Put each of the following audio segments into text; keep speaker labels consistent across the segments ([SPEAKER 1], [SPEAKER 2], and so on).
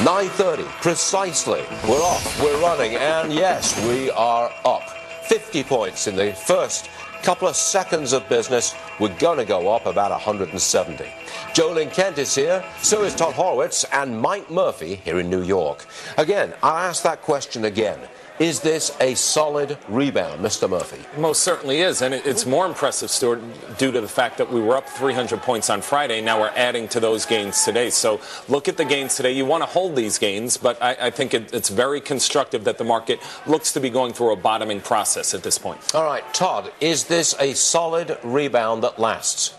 [SPEAKER 1] 9:30, precisely. We're off, we're running, and yes, we are up. 50 points in the first couple of seconds of business. We're going to go up about 170. Jolene Kent is here, so is Todd Horwitz, and Mike Murphy here in New York. Again, I'll ask that question again. Is this a solid rebound, Mr. Murphy?
[SPEAKER 2] Most certainly is, and it's more impressive, Stuart, due to the fact that we were up 300 points on Friday. Now we're adding to those gains today. So look at the gains today. You want to hold these gains, but I think it's very constructive that the market looks to be going through a bottoming process at this point.
[SPEAKER 1] All right, Todd, is this a solid rebound that lasts?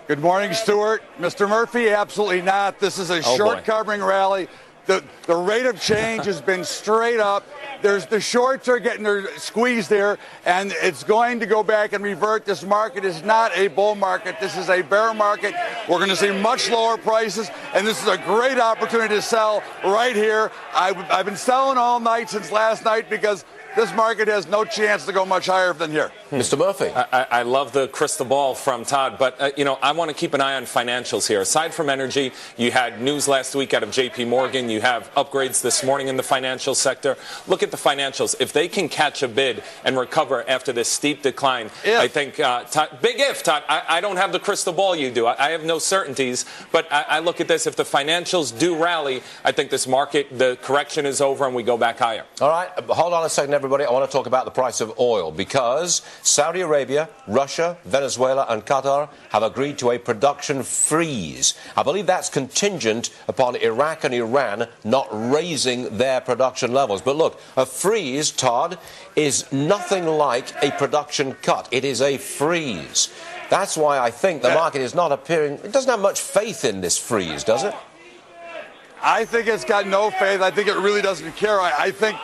[SPEAKER 3] Good morning, Stuart. Mr. Murphy, absolutely not. This is a short covering rally. The rate of change has been straight up. The shorts are getting their squeeze there, and it's going to go back and revert. This market is not a bull market. This is a bear market. We're going to see much lower prices, and this is a great opportunity to sell right here. I've been selling all night since last night because this market has no chance to go much higher than here.
[SPEAKER 1] Mr. Murphy.
[SPEAKER 2] I love the crystal ball from Todd, but, I want to keep an eye on financials here. Aside from energy, you had news last week out of J.P. Morgan. You have upgrades this morning in the financial sector. Look at the financials. If they can catch a bid and recover after this steep decline, I think, Todd, big if, Todd. I don't have the crystal ball you do. I have no certainties, but I look at this. If the financials do rally, I think this market, the correction is over and we go back higher.
[SPEAKER 1] All right, hold on a second, everybody. I want to talk about the price of oil because Saudi Arabia, Russia, Venezuela and Qatar have agreed to a production freeze. I believe that's contingent upon Iraq and Iran not raising their production levels. But look, a freeze, Todd, is nothing like a production cut. It is a freeze. That's why I think the market is not appearing, it doesn't have much faith in this freeze, does it?
[SPEAKER 3] I think it's got no faith. I think it really doesn't care. I think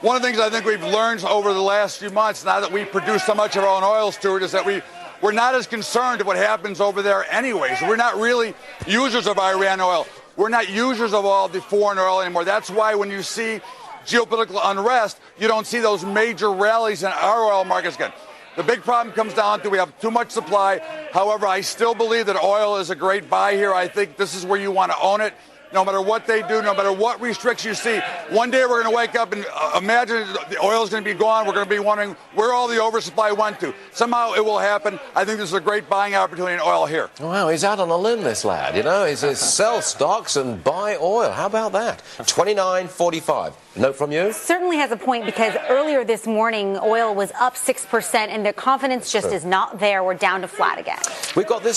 [SPEAKER 3] one of the things I think we've learned over the last few months, now that we produce so much of our own oil, Stuart, is that we're not as concerned with what happens over there anyways. We're not really users of Iran oil. We're not users of all the foreign oil anymore. That's why when you see geopolitical unrest, you don't see those major rallies in our oil markets again. The big problem comes down to we have too much supply. However, I still believe that oil is a great buy here. I think this is where you want to own it. No matter what they do, no matter what restrictions you see, one day we're going to wake up and imagine the oil is going to be gone. We're going to be wondering where all the oversupply went to. Somehow it will happen. I think this is a great buying opportunity in oil here.
[SPEAKER 1] Wow, he's out on a limb, this lad. He says sell stocks and buy oil. How about that? 29.45. Note from you?
[SPEAKER 4] Certainly has a point because earlier this morning, oil was up 6% and the confidence just is not there. We're down to flat again.
[SPEAKER 1] We've got this